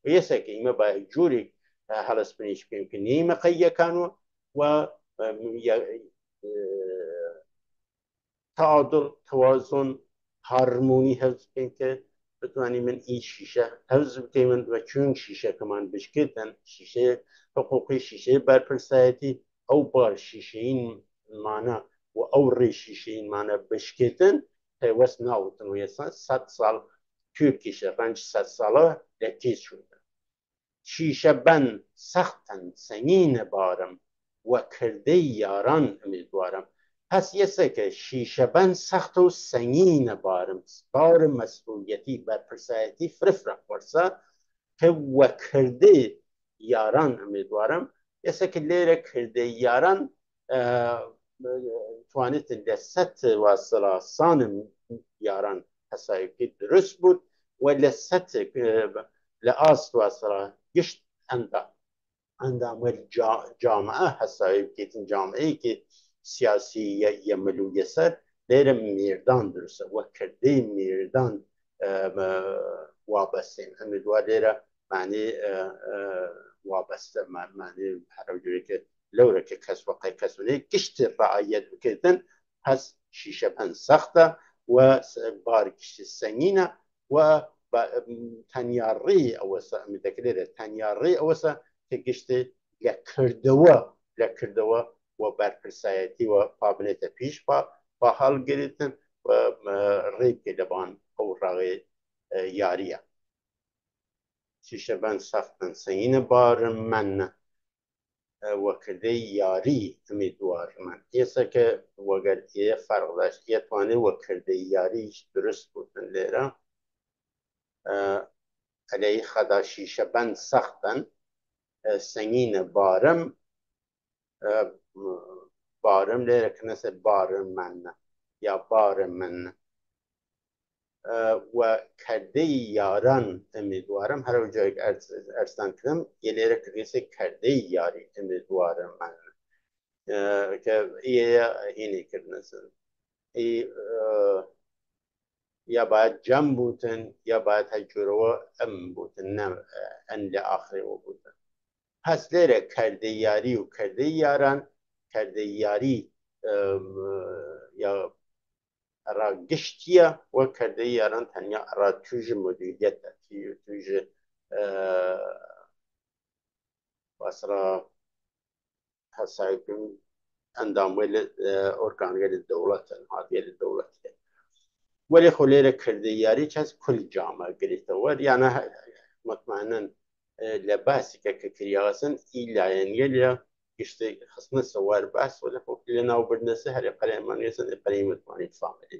Speaker 1: و یسه که ایمه با جوری حلس بنیش بیم که نیمه قیقانو و تعادل توازن هارمونی حفظ بیم که بتوانین من این شیشه حفظ بکەین و چون شیشەکەمان بشکێتن شیشە حقوقی شیشەی بەرپرسایەتی ئەو بار شیشەین مانە و ئەو ڕێ شیشەین مانە بشکێتن پێوەست ناوتن و ێستا 100 ساڵ تورکیشە ڕەنج 100 ساڵە لە تێز چوونە شیشە بەن سەختن سەنگینە بارم و کردەی یاران ئومیدوارم پس یەسێکە شیشەبەن سەخت و سەنگینە بارم بارم مەسئولیەتی بەرپرسایەتی فرفرە قورسە کە وە کردەی یاران ئومیدوارم یەسێکە لێرە کردەی یاران توانێت لە سەد واسەڵا سانم یاران هەساوی دروست بوو و لە سەد لە ئاست واسەڵا گشت ئەندامە جامعە هەساوی بکەیتن جامعەیەکی سیاسی یەمەل و یەسەر لێرە میردان دروستە وە کردەی میردان وابەستین ئەمیدوار لێرە معنی وابەستە معنی هەرەوجورێکە لەورە کە کەس وەقەی کەسونەیە گشتی ڕعایەت بکردن هەست شیشە پەن سەختە و بارگشتی سەنگینە و تەنیاڕێی ئەوەسە ئەمی دەکرێتە تەنیاڕێی ئەوەسە کە گشتی لە کردەوە و بەرپرسایەتی و پابنێتە پیش با هەڵگرتن و ڕێبکە لەبان ئەو ڕاوێ یاریە شیشە بەن سەختن سەنگینە بارم من وەکردەی یاری ئومیدوارم ئێستا کە وەگەر ئێ فەرقداش ئێتوانێت وەکردەی یاریش دروست بوتن لێرە ئەلەی خەدا شیشە بەن سەختن سەنگینە بارم لێرە کنەسە بارم من یا بارم من و کردەی یاران ئومیدوارم هەرەو جایەک ئەرزان کردم یە لێرە کردێسێ کردەی یاری ئومیدوارم من کە هینی کردنەسن یا باید جەم بوتن یا باید هەجورەوە ئەم بوتن ئەن لە ئاخرەوە بوتن پس لێرە کردەی یاری و کردەی یاران کردەی یاری یا ڕاگشتیە وە کردەی یاران تەنیا ڕا توژە مدیریەتە توژە واسڕا هەسایکن ئەنداموێ لە ئۆرگانگە لە دەوڵەتن هاتیە لە دەوڵەتێ وەلی خۆ لێرە کردەی یاری چەس کول جامە گرێتەوە یانە مطمئنن لە باسیکە کە کریاوەسن ئی لایەنگە لە گشتی خستنە سەوار باس و لە خۆ لە ناوبردنەسە هەرێ قەرەمانێسن پەرەی متوانیت فامەلی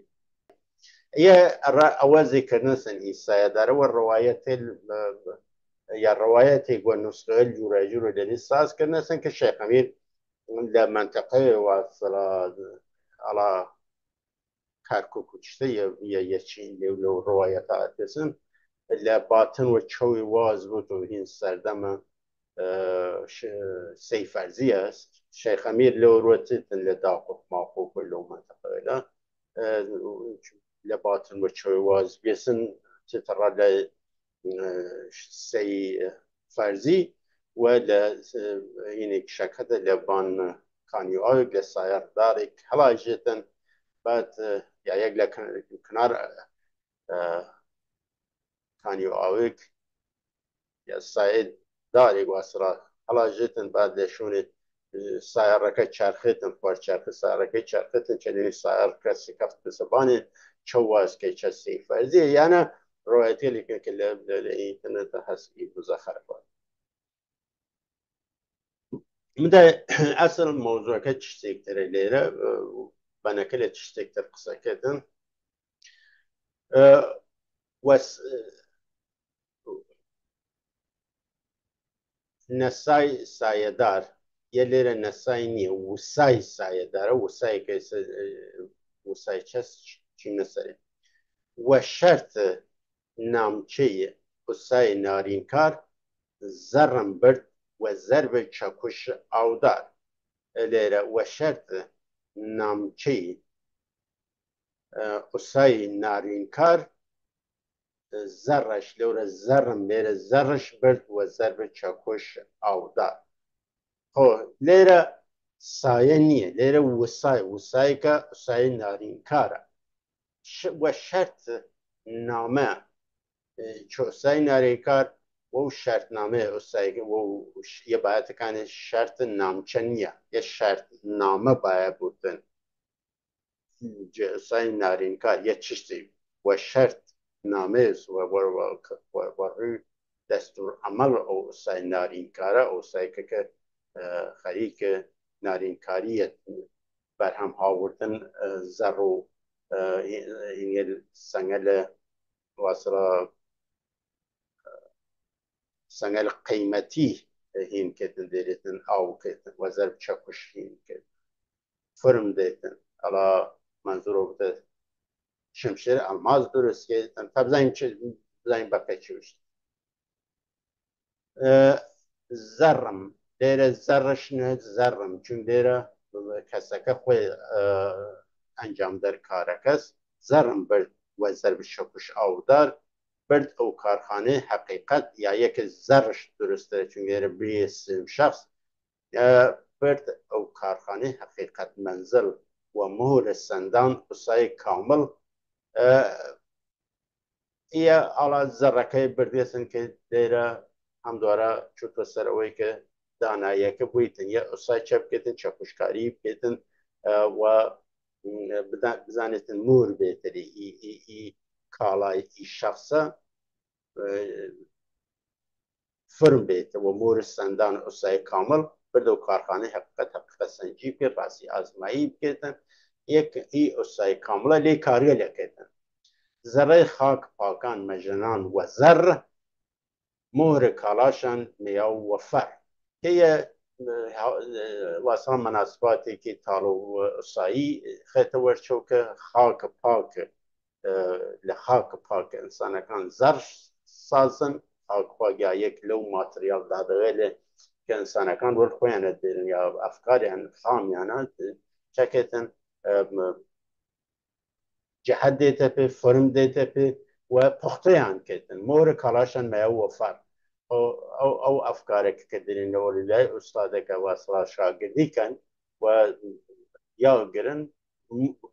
Speaker 1: ئەوە زیکردنەسن ئیسایەدارەوە ڕەوایەتێ یا ڕەوایەتێک وە نوسخەیە جوراجور لەلی سازکردنەسن کە شێخ ئەمیر لە منتەقەی واسڵا ئەڵا کارکوک و شتە یەچین لەو ڕەوایەتە ئەتێسن لە باتن و چەوی واز بوت و هین سەردەمە سەی فەرزیە شێخ ئەمیر لەو ڕۆتتن لە داخۆک ماخۆک لەو منتەقەیە لە باتن و چەوی واز بێسن تێتەڕا لە سەی فەرزی و لە هینێک شەکەتە لە بان کانیوئاوێک لە سایەردارێک هەڵاژێتن بعد یەک لە کنار کانیوئاوێک یا سایە دارێک واسڕا هەڵاژێتن بعد لە شوێنێ سایەڕەکە چارخێتن خوارچارخە سایەڕەکەی چارخێتن چەندێنی سایەڕکە سکەفت بسەبانێ چەو وازکەی چە سەی فەرزیە یانە ڕۆیەتێلێکە کە لە ئینتەرنێتە هەستی بزەخەرەوە مدە ئەسڵ مۆزوعەکە چ شتێکترە لێرە بەنەکە لە چ شتێکتر قسەکردن نەسای سایەدار یە لێرە نەسای نییە وسای سایەدارە وسایەکە وسای چەس چینە سەرێ وە شەرت نامچەی وسای نارینکار زەڕم برد و زەرب چەکوش ئاودار لێرە وە شەرت نامچەی وسای نارینکار زەڕش لەورە زەڕم لێرە زەڕش برد و زەرب چەکوش ئاودار لێرە سایە نییە لێرە وسایکە وسای نارینکارە وە شەرت نامە چوسای ناریکار و شرطنامه اوسای و یه باید کنه شرط نامچنیه یه شرط نامه باید بودن جلسای نارینکار یه چیزی و شرط نامه است و روی دستور عمل او سای نارینکاره او سای که خریک نارینکاری بر هم آوردن زر و این سنگل واصلا سنگل قیمتی هین کتن دیرتن او کتن و زر چکش هین کتن فرم دیتن حالا منظور بوده شمشیر الماس درست کردن تا بزنیم بقیه چوشت زرم دیره زرش نه زرم چون دیره کسکه خوی انجام در کارکس زرم برد و ضرب شکش آودار برد او کارخانه حقیقت یا یک زرش درسته چون دیره بیس شخص برد او کارخانه حقیقت منزل و مهر سندان قصای کامل یا حالا زرکه بردیسن که دیره هم دواره چوتو سر اوی که دانایی که بویتن یا اصای چپ کتن چپوشکاری کتن و بزانیتن مور بیتری ای کالای ای شخصا فرم بیت و مور سندان اصای کامل برده و کارخانه حقیقت سنجی پی راسی آزمایی کتن یک ای اصای کامله لی کاری لکتن ذره خاک پاکان مجنان و زر مهر کالاشان میا و فر که یه واسه مناسباتی که تالو سایی خیلی ورچو که خاک پاک لخاک پاک انسان کان زر سازن خاک پاک یا یک لو ماتریال داده غیره که انسان کان ور خوینه دیرن یا افکاری هن خام یعنی چکتن جهت دیتا پی فرم دیتا پی و پخته هن کتن مور کالاشن میا و فر او افکاری که درین نوریده استاده که واصلا شاگردی کن و یا گرن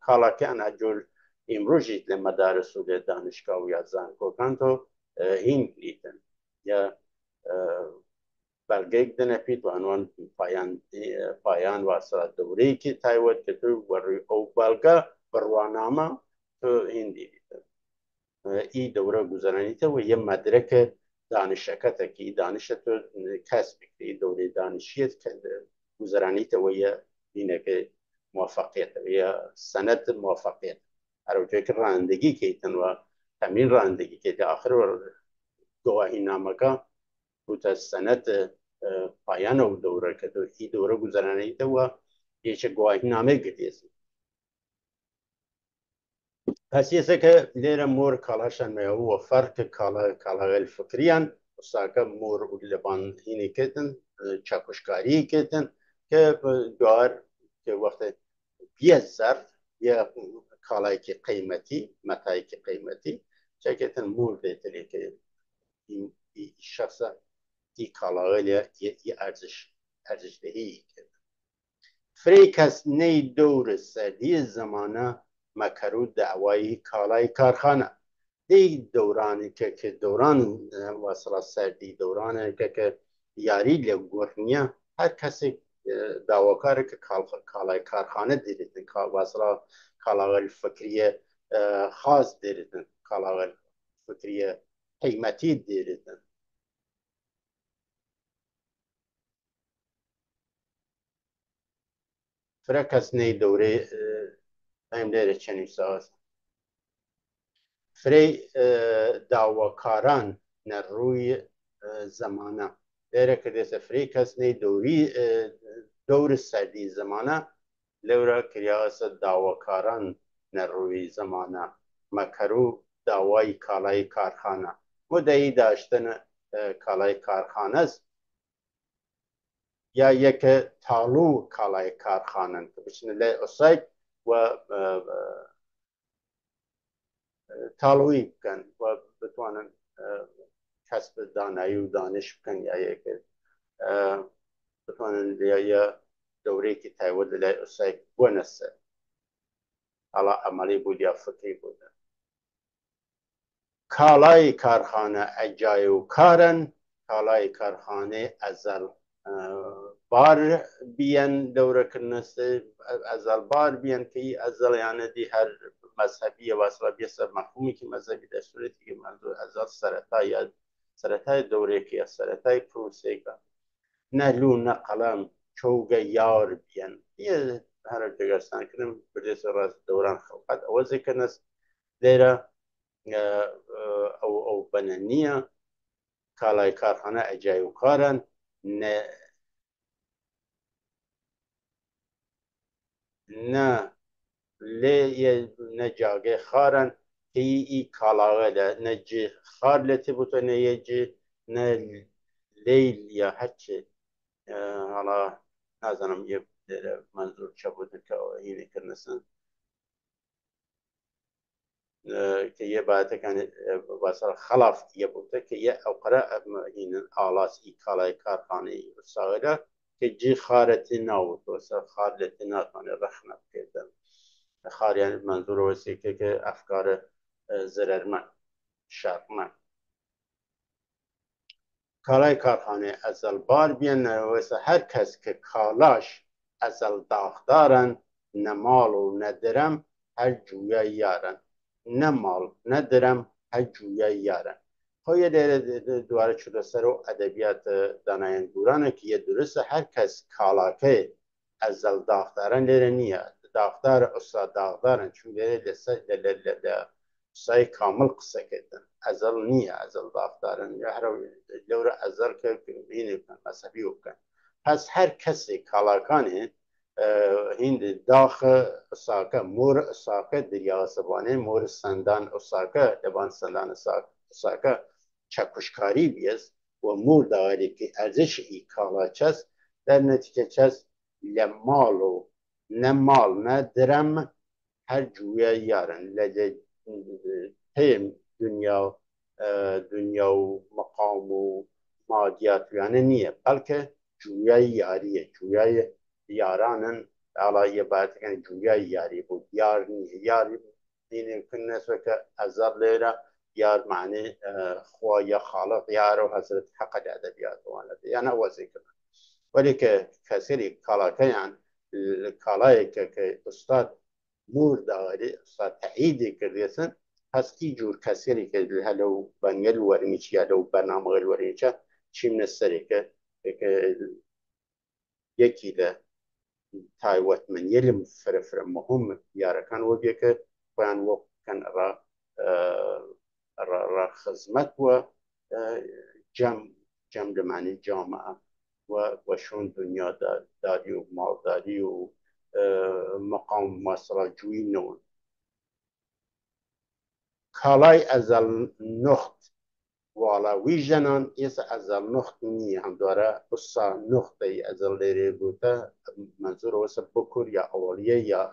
Speaker 1: کالاکه انا جور امروزی لمدارس و دانشگاه و یا زانکو کانتو این لیتن یا بلگیک دنه پید و عنوان پایان واصلا دوری که تایوت که تو وری او بلگا بروانامه تو این دیدن ای دوره گذرانیته و یه مدرک دانشکته که دانش تو کسب بکری دوره دانشیت که گذرانیته و یه اینه که موفقیت و یه سند موفقیت هر وجه که رانندگی کهیتن و تمرین رانندگی که آخر و گواهی نامه بود از سند پایان و دوره که تو ای دوره گذرانیته و یه چه گواهی نامه گریزی پس یه که لیر مور کالاشن میو و فرق کالا الفکریان ساکه مور و لبان هینی کتن چاکشکاری کتن که دار که وقت بیزر یا کالایی که قیمتی متایی که قیمتی چاکتن مور بیتری که این شخص این کالایی یه ارزش دهی کتن فریکس نی دور سردی زمانه مکرو دعوای کالای کارخانه دی دورانی که دوران واصلا سردی دورانی که یاری لگورنیه هر کسی دعواکاره که کالای کارخانه دیدن واصلا کالای فکری خاص دیدن کالای فکری قیمتی دیدن فرکس نی دوره هم دیره چنین ساز فری دعواکاران نروی زمانه دیره که دیسه فری کس نی دور سردی زمانه لورا کریاس دعواکاران نروی زمانه مکرو دعوای کالای کارخانه مدعی داشتن کالای کارخانه است یا یک تالو کالای کارخانه که بچنه لی اصید و تالوی بکن و بتوانن کسب دانایی و دانش بکن یا یک بتوانن یا دوره که تایود لی اصید بونسه حالا عملی بود یا فکری بود کالای کارخانه اجای و کارن کالای کارخانه ازل بار بیان دوره کنسته ازل بار بیان که ازل یعنی دی هر مذهبی و اصلا بیسر مفهومی که مذهبی در صورتی که منظور ازل سرطای دوره که سرطای پروسه که نه لو نه قلم چوگ یار بیان یه هر جگرستان کنم بردیس راز دوران خلقت اوزی کنست دیره او بنانیه کالای کارخانه اجای و کارن نه نه جاگه خارن که ای کالاغه ده نه جی خار لتی بوده نه یه جی نه لیل یا هچه حالا نازنم یه منظور چه بوده که اینه کرنسن که یه باید کنه واسه خلاف یه بوده که یه اوقره این آلاس ای کالای کارخانه ای ساگه که جی خارتی ناود واسه خار لتی ناتانه رخنب کردن خار یعنی منظور واسه که افکار ضررمند شرمند کالای کارخانه ازل بار بیان واسه هر کس که کالاش ازل داغدارن نه مال و نه درم هر جویا یارن نه مال نه درم هر جویا یارن خب یه دواره شده سر و ادبیات دانایان گورانه که یه درسته هر کس کالاکه ازل داغدارن لیره نیه داغدار استاد داغدارن چون لیره سای کامل قصه کردن ازل نیه ازل داغدارن یا هر لور ازل که این مذهبی وکن پس هر کسی کالاکانه هند داخ اساکه مور اساکه دریا سبانه مور سندان اساکه دبان سندان اساکه چکشکاری بیز و مور داری که ارزش ای کالا چست در نتیجه چست لمالو نه مال نه درم هر جویا یارن لده هم دنیا و مقام و مادیات یعنی نیه بلکه جویای یاریه جویای یارانن حالا یه باید کنه جویای یاری بود یار نیه یاری این امکن نسبه که ازر لیره یار معنی خواه یا خالق یار و حضرت حق ادبیات وانده یعنی وزی کنه ولی که کسی کالاکه یعنی کالایی که استاد مور داری استاد تعییدی کردیسن پس ای جور کسی که هلو بنگل ورمیچ یا لو برنامه ورمیچه چیم نستری که یکی ده تایوت من یلم فرفر مهم یارکان و بیه که بیان وقت کن را خدمت و جمع معنی جامعه و شون دنیا داری و مالداری و مقام مسئله جوی نون کالای ازل نخت والا وی جنان ایس ازل نخت نی هم داره اصلا نخت ازل لیره بوده منظور واسه بکر یا اولیه یا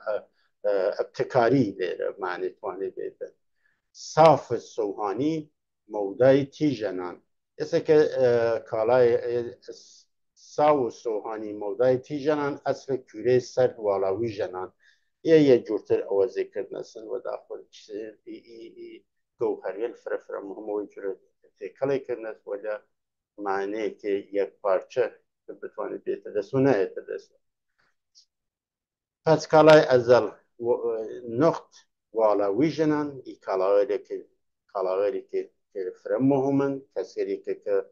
Speaker 1: ابتکاری لیره معنی توانی بیده صاف سوهانی مودای تی جنان ایسه که کالای ساو سوهانی مودای تی جنان اصل کوره سر والا وی جنان یه جورتر اوازی کردنسن و داخل ای گوهری الفرفره مهم و جور تکلی کردنس ولی معنی که یک پارچه بتوانی بیت دست و نه دست پس کالای ازل نقط والا ویژنان ای کالایی که فرم مهمن کسی که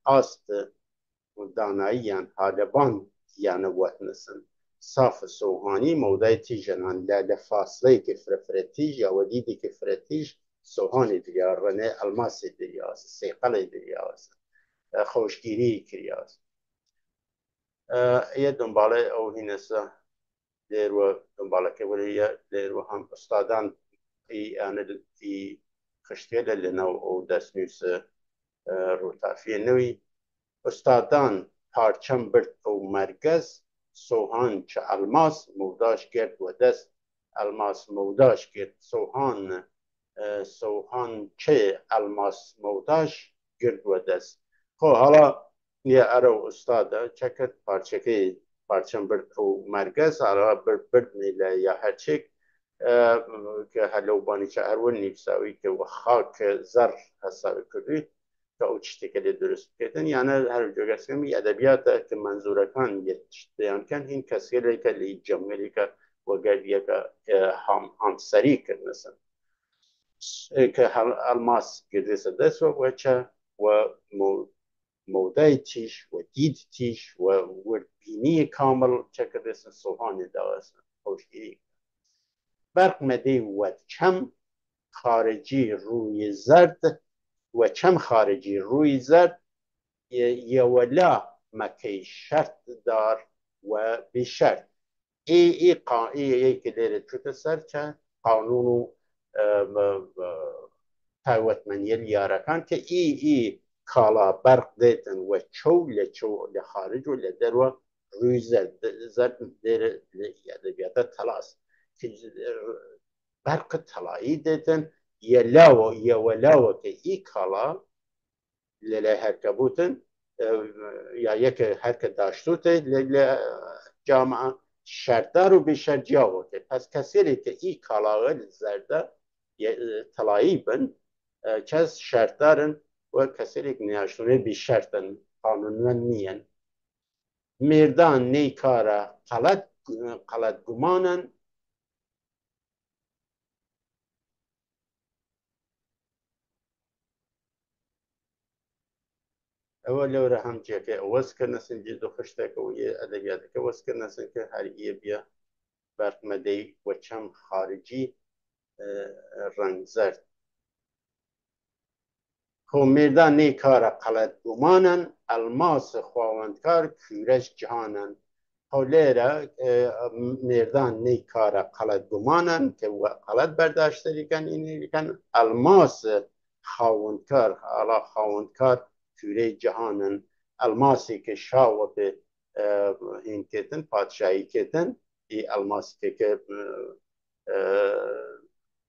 Speaker 1: آست داناییان حالبان یعنی وطنسن صاف سوهانی مودای تیجنان لاله فاصله که فرتیج یا ودیدی که فرتیج سوهانی دریا رنه الماسی دریاست سیقل دریاست خوشگیری کریاست یه دنباله او هینسه دیر و دنباله که ولی دیر و هم استادان ای خشتیل لنو او دستنیس روتافی نوی استادان پارچم برد او مرگز سوهان چه الماس موداش گرد و دست الماس موداش گرد سوهان چه الماس موداش گرد و دست خب حالا یه ارو استاده چکت پارچم برد او مرگز حالا برد میله یا هرچک که هلوبانی چه هرون نیفساوی که و خاک زر حساب کردی که او چشتی درست کردن یعنی هر جا کسی ادبیات که منظور کان یتشتیان کن این کسی که لی جمعی که و گردیه که همسری کرد مثلا که الماس گردیس دست و چه و موضع تیش و دید تیش و بینی کامل چه کردیس سلطانی دارست خوشگیری برق مدی و چم خارجی روی زرد و چم خارجی روی زرد یولا مکی شرط دار و بشرط ای که دیره چوت سر چه قانون تاوتمنی لیارکان که ای کالا برق دیتن و چو لخارج و لدر و روی زرد دیره ادبیات تلاست که برق طلایی دیتن یولاو که ای کالا لیله هرکبوتن یا یک هرکت داشتوته لیله جامعه شرطه رو به شرط جاوته پس کسی که ای کالاغل زرده طلایی بن کس شرطدارن و کسی که نیاشتونه به شرطن قانونن نیین مردان نیکاره قلت گمانن اول لو هم جاكي اوسك نسن جدو خشتك ويا ادبياتك اوسك نسن كهريه بيا برق مدي وچم خارجي رنگ زرد خو مردان نیکار قلت گمانن الماس خواوندکار کورش جهانن خو لیره مردان نیکار قلت گمانن که قلت برداشته دیکن اینی دیکن الماس خواوندکار حالا خواوندکار کوره جهانن الماسی که شاو به این کتن پادشاهی کتن ای الماسی که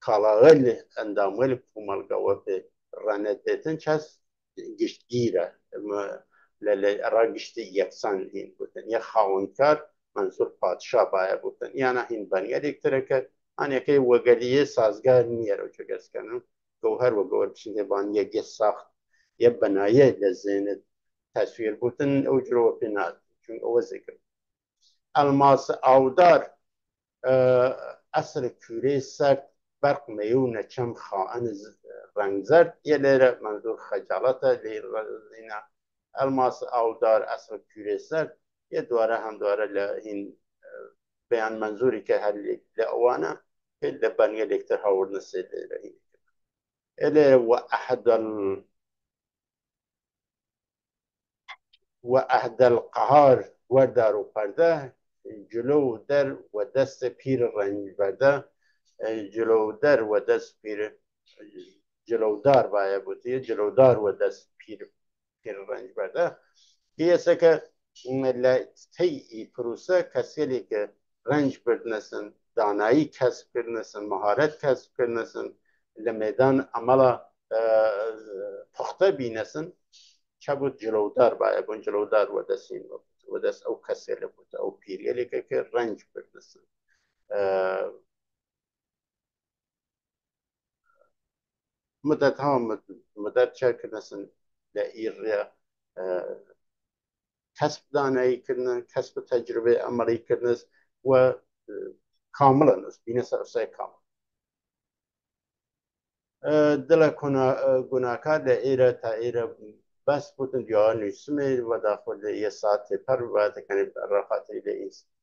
Speaker 1: کالاغل اندامل کومالگاوه به رندتن چس گشتگیره را گشتی یکسان هین بودن یا خاونکار منظور پادشاه باید بودن یعنی هین بنیاد اکتره که آن یکی وگلیه سازگار نیه رو چه گست کنم گوهر و گوهر بشنده بان یکی ساخت یه بنایه لزین تصویر بودن او جرو پیناد چون او ذکر الماس آودار اصر کوره سرد برق میون چم خواهن رنگ زرد یه لیره منظور خجالته لینا الماس آودار اصر کوره سرد یه دواره هم دواره این بیان منظوری که هر لعوانه که لبنیه لکتر هاورد نسید لیره لیره و احد القهار وردار و پرده جلو در و دست پیر رنج برده جلو در و دست پیر جلودار باید بودی جلودار و دست پیر رنج برده یه که تی پروسه کسی که رنج بردنسن دانایی کسب کردنسن مهارت کسب کردنسن لمیدان عملا پخته بینسن چه بود جلودار باید بود جلودار و دستین بود و دست او کسی بود او پیریلی که رنج بردنسن مدت ها مدت چه کردنسن لئیر کسب دانایی کردن کسب تجربه عملی کردن و کاملا است بین سر کامل دل گناهکار لئیر تا ایره بس بودن یا نسمی و داخل یه ساعت پر و تکنی رفاتی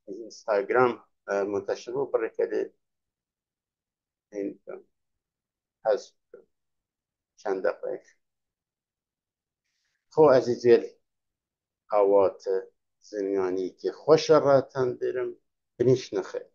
Speaker 1: اینستاگرام منتشر و برای که این هست چند دقیقه خو عزیزی اوات زنیانی که خوش را تندرم بنیش نخیر